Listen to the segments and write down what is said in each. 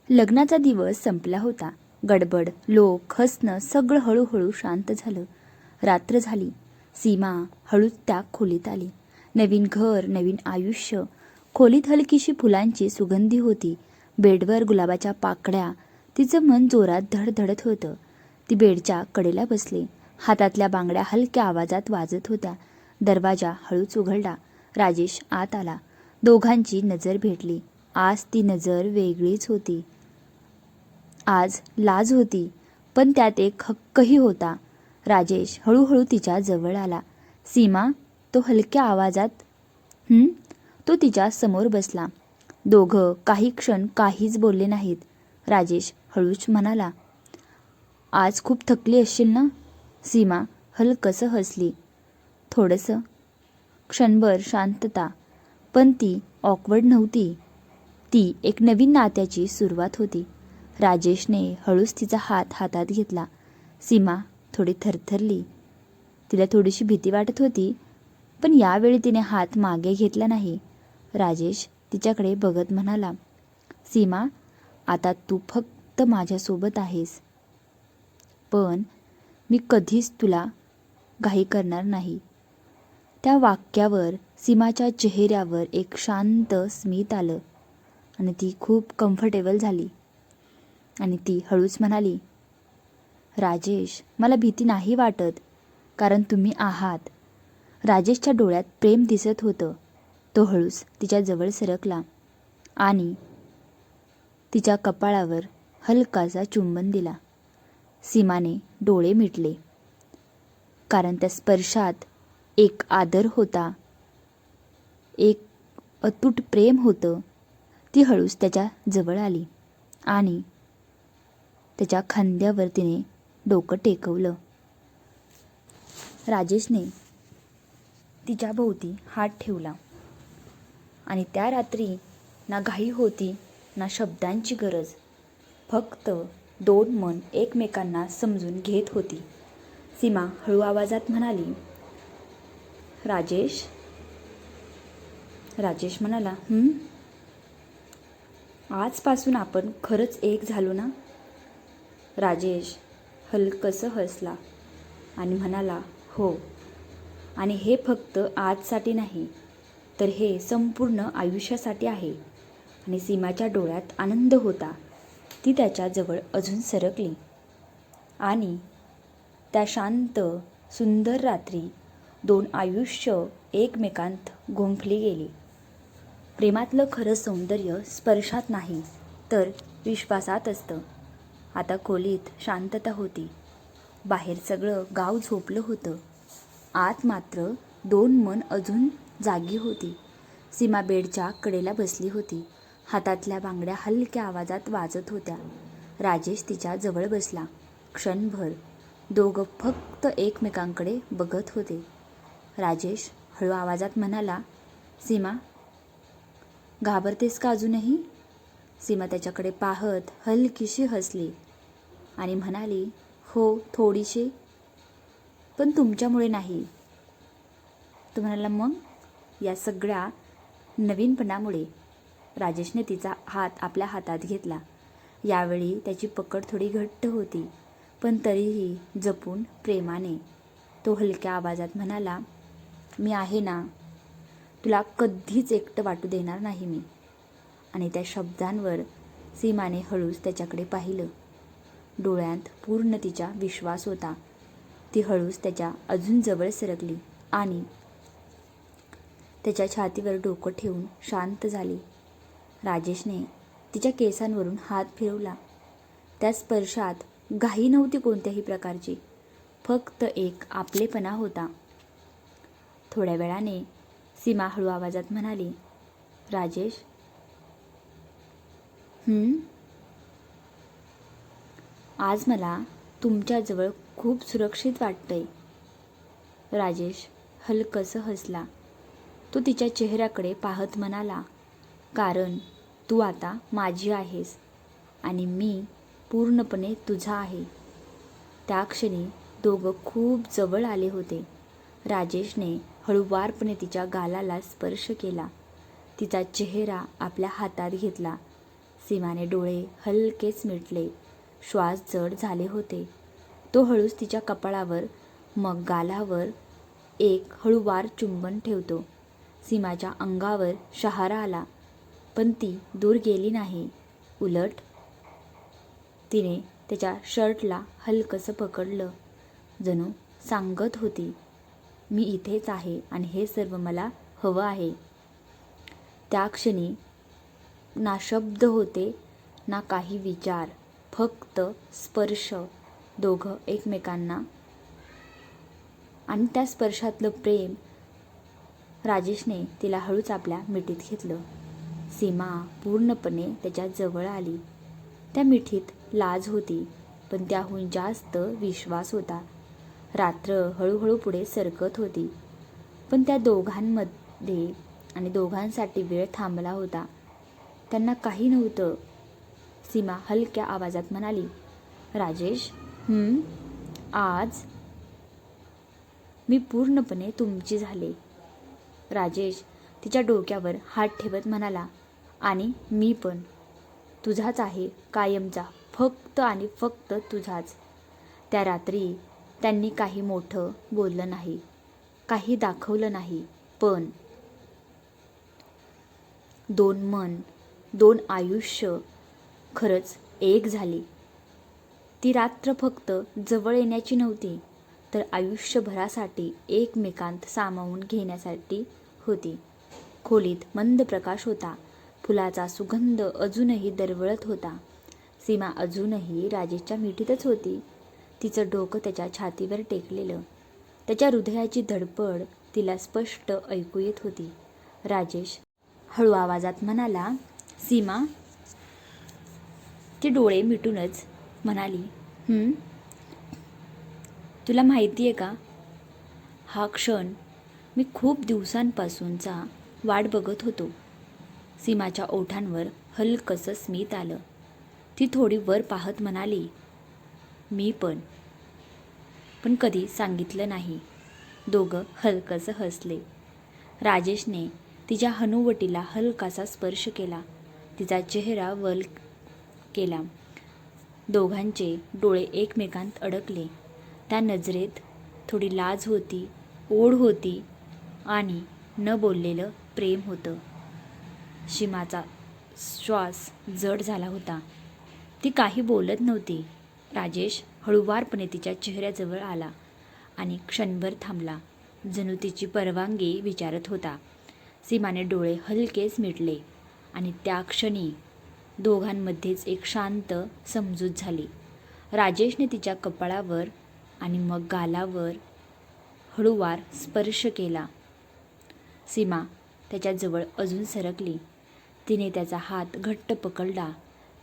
लग्नाचा दिवस संपला होता. गडबड, लोक, हसणं सगळं हळूहळू शांत झालं. रात्र झाली. सीमा हळूच त्या खोलीत आली. नवीन घर, नवीन आयुष्य. खोलीत हलकीशी फुलांची सुगंधी होती. बेडवर गुलाबाच्या पाकळ्या. तिचं मन जोरात धडधडत होतं. ती बेडच्या कडेला बसली. हातातल्या बांगड्या हलक्या आवाजात वाजत होत्या. दरवाजा हळूच उघडला. राजेश आत आला. दोघांची नजर भेटली. आज ती नजर वेगळीच होती. आज लाज होती, पण त्यात एक हक्कही होता. राजेश हळूहळू तिच्या जवळ आला. सीमा, तो हलक्या आवाजात तो तिच्या समोर बसला. दोघं काही क्षण काहीच बोलले नाहीत. राजेश हळूच म्हणाला, आज खूप थकली असशील ना? सीमा हलकसं हसली. थोडंसं. क्षणभर शांतता, पण ती ऑकवर्ड नव्हती. ती एक नवीन नात्याची सुरुवात होती. राजेशने हळूच तिचा हात हातात घेतला. सीमा थोडी थरथरली. तिला थोडीशी भीती वाटत होती, पण यावेळी तिने हात मागे घेतला नाही. राजेश तिच्याकडे बघत म्हणाला, सीमा, आता तू फक्त माझ्यासोबत आहेस. पण मी कधीच तुला घाई करणार नाही. त्या वाक्यावर सीमाच्या चेहऱ्यावर एक शांत स्मित आलं आणि ती खूप कम्फर्टेबल झाली. आणि ती हळूच म्हणाली, राजेश, मला भीती नाही वाटत, कारण तुम्ही आहात. राजेशच्या डोळ्यात प्रेम दिसत होतं. तो हळूच तिच्या जवळ सरकला आणि तिच्या कपाळावर हलकासा चुंबन दिला. सीमाने डोळे मिटले, कारण त्या स्पर्शात एक आदर होता, एक अतूट प्रेम होतं. ती हळूच त्याच्या जवळ आली आणि त्याच्या खांद्यावर तिने डोकं टेकवलं. राजेशने तिच्या भोवती हात ठेवला आणि त्या रात्री ना घाई होती, ना शब्दांची गरज. फक्त दोन मन एकमेकांना समजून घेत होती. सीमा हळू आवाजात म्हणाली, राजेश. राजेश म्हणाला, आजपासून आपण खरंच एक झालो ना? राजेश हलकसं हसला आणि म्हणाला, हो. आणि हे फक्त आजसाठी नाही, तर हे संपूर्ण आयुष्यासाठी आहे. आणि सीमाच्या डोळ्यात आनंद होता. ती त्याच्याजवळ अजून सरकली आणि त्या शांत सुंदर रात्री दोन आयुष्य एकमेकांत गुंफली गेली. प्रेमातलं खरं सौंदर्य स्पर्शात नाही, तर विश्वासात असतं. आता खोलीत शांतता होती. बाहेर सगळं गाव झोपलं होतं. आत मात्र दोन मन अजून जागी होती. सीमा बेडच्या कडेला बसली होती. हातातल्या बांगड्या हलक्या आवाजात वाजत होत्या. राजेश तिच्या जवळ बसला. क्षणभर दोघं फक्त एकमेकांकडे बघत होते. राजेश हळू आवाजात म्हणाला, सीमा, घाबरतेस का अजूनही? सीमा त्याच्याकडे पाहत हलकीशी हसली आणि म्हणाली, हो, थोडीशी, पण तुमच्यामुळे नाही. तो म्हणाला, मग? या सगळ्या नवीनपणामुळे. राजेशने तिचा हात आपल्या हातात घेतला. यावेळी त्याची पकड थोडी घट्ट होती, पण तरीही जपून, प्रेमाने. तो हलक्या आवाजात म्हणाला, मी आहे ना, तुला कधीच एकटं वाटू देणार नाही मी. आणि त्या शब्दांवर सीमाने हळूच त्याच्याकडे पाहिलं. डोळ्यांत पूर्ण तिच्या विश्वास होता. ती हळूच त्याच्या अजून जवळ सरकली आणि त्याच्या छातीवर डोकं ठेवून शांत झाली. राजेशने तिच्या केसांवरून हात फिरवला. त्या स्पर्शात घाई नव्हती कोणत्याही प्रकारची, फक्त एक आपलेपणा होता. थोड्या वेळाने सीमा हळू आवाजात म्हणाली, राजेश, आज मला तुमच्याजवळ खूप सुरक्षित वाटतंय. राजेश हलकसं हसला. तो तिच्या चेहऱ्याकडे पाहत म्हणाला, कारण तू आता माझी आहेस आणि मी पूर्णपणे तुझा आहे. त्या क्षणी दोघं खूप जवळ आले होते. राजेशने हळूवारपणे तिच्या गालाला स्पर्श केला. तिचा चेहरा आपल्या हातात घेतला. सीमाने डोळे हलकेच मिटले. श्वास जड झाले होते. तो हळूच तिच्या कपाळावर मग गालावर एक हळूवार चुंबन ठेवतो. सीमाच्या अंगावर शहारा आला, पण ती दूर गेली नाही. उलट तिने त्याच्या शर्टला हलकंसं पकडलं, जणू सांगत होती, मी इथेच आहे आणि हे सर्व मला हवं आहे. त्या क्षणी ना शब्द होते ना काही विचार, फक्त स्पर्श. दोघं एकमेकांना आणि त्या स्पर्शातलं प्रेम. राजेशने तिला हळूच आपल्या मिठीत घेतलं. सीमा पूर्णपणे त्याच्या जवळ आली. त्या मिठीत लाज होती, पण त्याहून जास्त विश्वास होता. रात्र हळूहळू पुढे सरकत होती, पण त्या दोघांमध्ये आणि दोघांसाठी वेळ थांबला होता. त्यांना काही नव्हतं. सीमा हलक्या आवाजात म्हणाली, राजेश, आज मी पूर्णपणे तुमची झाले. राजेश तिच्या डोक्यावर हात ठेवत म्हणाला, आणि मी पण तुझाच आहे, कायमचा, फक्त आणि फक्त तुझाच. त्या रात्री त्यांनी काही मोठं बोललं नाही, काही दाखवलं नाही, पण दोन मन, दोन आयुष्य खरंच एक झाली. ती रात्र फक्त जवळ येण्याची नव्हती, तर आयुष्यभरासाठी एकमेकांत सामावून घेण्यासाठी होती. खोलीत मंद प्रकाश होता. फुलाचा सुगंध अजूनही दरवळत होता. सीमा अजूनही राजेशच्या मिठीतच होती, तिचं डोकं त्याच्या छातीवर टेकलेलं. त्याच्या हृदयाची धडपड तिला स्पष्ट ऐकू येत होती. राजेश हळू आवाजात म्हणाला, सीमा. ती डोळे मिटूनच म्हणाली, तुला माहिती आहे का, हा क्षण मी खूप दिवसांपासूनचा वाट बघत होतो. सीमाच्या ओठांवर हलकंसं स्मित आलं. ती थोडी वर पाहत म्हणाली, मी पण कधी सांगितलं नाही. दोघं हलकंसं हसले. राजेशने तिच्या हनुवटीला हलकासा स्पर्श केला, तिचा चेहरा वल केला. दोघांचे डोळे एकमेकांत अडकले. त्या नजरेत थोडी लाज होती, ओढ होती आणि न बोललेलं प्रेम होतं. सीमाचा श्वास जड झाला होता. ती काही बोलत नव्हती. राजेश हळूवारपणे तिच्या चेहऱ्याजवळ आला आणि क्षणभर थांबला, जणू तिची परवानगी विचारत होता. सीमाने डोळे हलकेच मिटले आणि त्या क्षणी दोघांमध्येच एक शांत समजूत झाली. राजेशने तिच्या कपाळावर आणि मग गालावर हळूवार स्पर्श केला. सीमा त्याच्याजवळ अजून सरकली. तिने त्याचा हात घट्ट पकडला.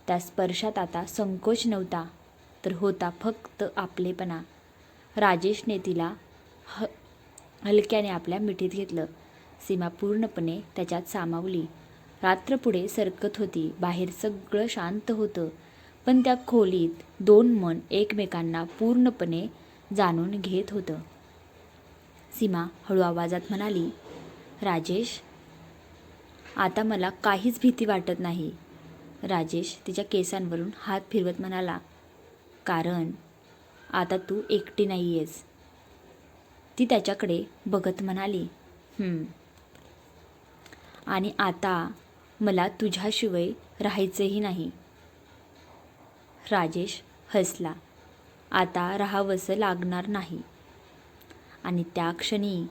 त्या स्पर्शात आता संकोच नव्हता, तर होता फक्त आपलेपणा. राजेशने तिला हलक्याने आपल्या मिठीत घेतलं. सीमा पूर्णपणे त्याच्यात सामावली. रात्र पुढे सरकत होती. बाहेर सगळं शांत होतं, पण त्या खोलीत दोन मन एकमेकांना पूर्णपणे जाणून घेत होतं. सीमा हळू आवाजात म्हणाली, राजेश, आता मला काहीच भीती वाटत नाही. राजेश तिच्या केसांवरून हात फिरवत म्हणाला, कारण आता तू एकटी नाही आहेस. ती त्याच्याकडे बघत म्हणाली, आणि आता मला तुझ्याशिवाय राहायचंही नाही. राजेश हसला, आता राहावंसं लागणार नाही. आणि त्या क्षणी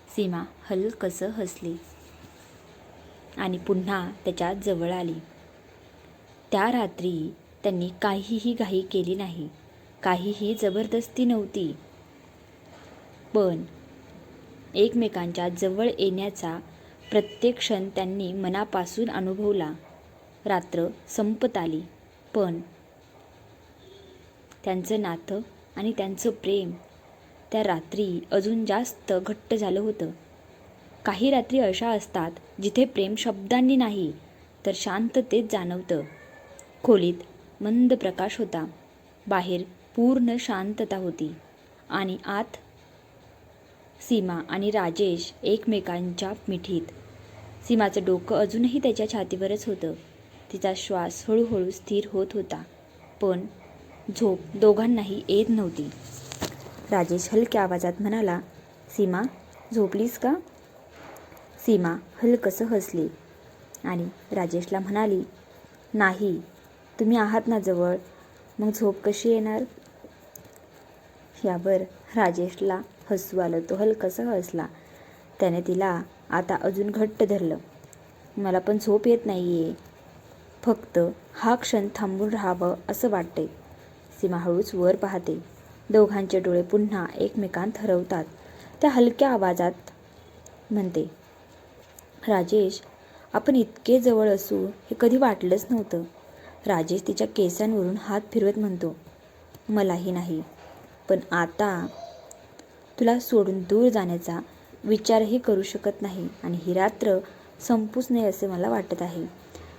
सीमा हलकसं हसली आणि पुन्हा त्याच्या जवळ आली. त्या रात्री त्यांनी काहीही घाई केली नाही, काहीही जबरदस्ती नव्हती, पण एकमेकांच्या जवळ येण्याचा प्रत्येक क्षण त्यांनी मनापासून अनुभवला. रात्र संपत आली, पण त्यांचं नातं आणि त्यांचं प्रेम त्या रात्री अजून जास्त घट्ट झालं होतं. काही रात्री अशा असतात जिथे प्रेम शब्दांनी नाही तर शांततेत जाणवतं. खोलीत मंद प्रकाश होता. बाहेर पूर्ण शांतता होती आणि आत सीमा आणि राजेश एकमेकांच्या मिठीत. सीमाचं डोकं अजूनही त्याच्या छातीवरच होतं. तिचा श्वास हळूहळू स्थिर होत होता, पण झोप दोघांनाही येत नव्हती. राजेश हलक्या आवाजात म्हणाला, सीमा, झोपलीस का? सीमा हलकसं हसली आणि राजेशला म्हणाली, नाही, तुम्ही आहात ना जवळ, मग झोप कशी येणार? यावर राजेशला हसू आलं. तो हलकसं हसला. त्याने तिला आता अजून घट्ट धरलं. मला पण झोप येत नाहीये, फक्त हा क्षण थांबून राहावं असं वाटतंय. सीमा हळूच वर पाहते. दोघांचे डोळे पुन्हा एकमेकांत हरवतात. त्या हलक्या आवाजात म्हणते, राजेश, आपण इतके जवळ असू हे कधी वाटलंच नव्हतं. राजेश तिच्या केसांवरून हात फिरवत म्हणतो, मलाही नाही, पण आता तुला सोडून दूर जाण्याचा विचारही करू शकत नाही आणि ही रात्र संपूच नये असे मला वाटत आहे.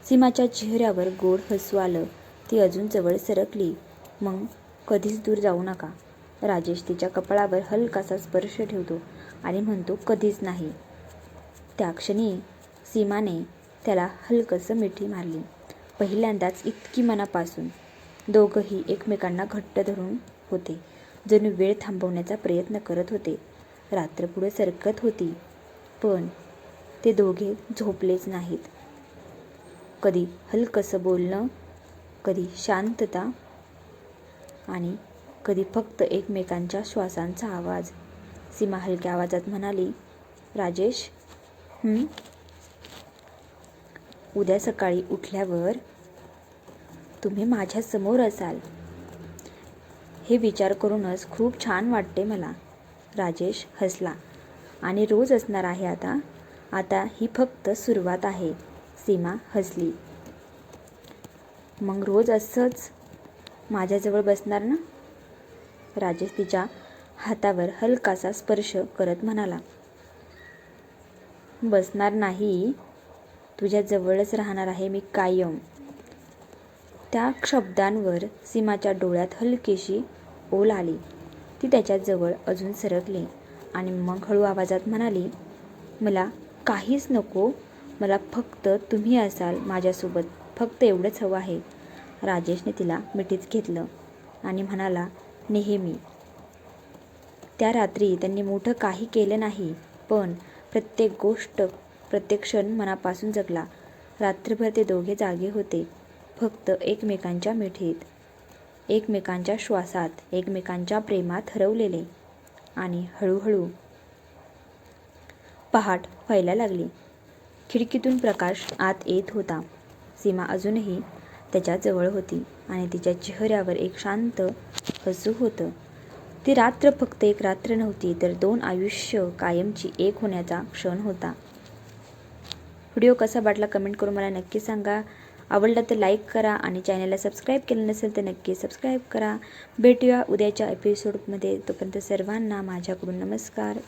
सीमाच्या चेहऱ्यावर गोड हसू आलं. ती अजून जवळ सरकली. मग कधीच दूर जाऊ नका. राजेश तिच्या कपाळावर हलकासा स्पर्श ठेवतो आणि म्हणतो, कधीच नाही. त्या क्षणी सीमाने त्याला हलकसं मिठी मारली. पहिल्यांदाच इतकी मनापासून. दोघंही एकमेकांना घट्ट धरून होते, जणू वेळ थांबवण्याचा प्रयत्न करत होते. रात्र पुढे सरकत होती, पण ते दोघे झोपलेच नाहीत. कधी हलकसं बोलणं, कधी शांतता आणि कधी फक्त एकमेकांच्या श्वासांचा आवाज. सीमा हलक्या आवाजात म्हणाली, राजेश, उद्या सकाळी उठल्यावर तुम्ही माझ्या समोर असाल हे विचार करूनच खूप छान वाटते मला. राजेश हसला. आणि रोज असणार आहे आता? आता ही फक्त सुरुवात आहे. सीमा हसली. मग रोज असंच माझ्याजवळ बसणार ना? राजेश तिच्या हातावर हलकासा स्पर्श करत म्हणाला, बसणार नाही, तुझ्या जवळच राहणार आहे मी कायम. त्या शब्दांवर सीमाच्या डोळ्यात हलकीशी ओल आली. ती त्याच्या जवळ अजून सरकली आणि मग हळू आवाजात म्हणाली, मला काहीच नको, मला फक्त तुम्ही असाल माझ्यासोबत, फक्त एवढंच हवं आहे. राजेशने तिला मिठीत घेतलं आणि म्हणाला, नेहमी. त्या रात्री त्यांनी मोठं काही केलं नाही, पण प्रत्येक गोष्ट, प्रत्येक क्षण मनापासून जगला. रात्रभर ते दोघे जागे होते, फक्त एकमेकांच्या मिठीत, एकमेकांच्या श्वासात, एकमेकांच्या प्रेमात हरवलेले. आणि हळूहळू पहाट व्हायला लागली. खिडकीतून प्रकाश आत येत होता. सीमा अजूनही त्याच्या जवळ होती आणि तिच्या चेहऱ्यावर एक शांत हसू होतं. ती रात्र फक्त एक रात्र नव्हती, तर 2 आयुष्य कायमची एक होण्याचा क्षण होता. व्हिडिओ कसा वाटला कमेंट करून मला नक्की सांगा. आवडला तर लाईक करा आणि चॅनलला सबस्क्राईब केलं नसेल तर नक्की सबस्क्राईब करा. भेटूया उद्याच्या एपिसोडमध्ये. तोपर्यंत सर्वांना माझ्याकडून नमस्कार.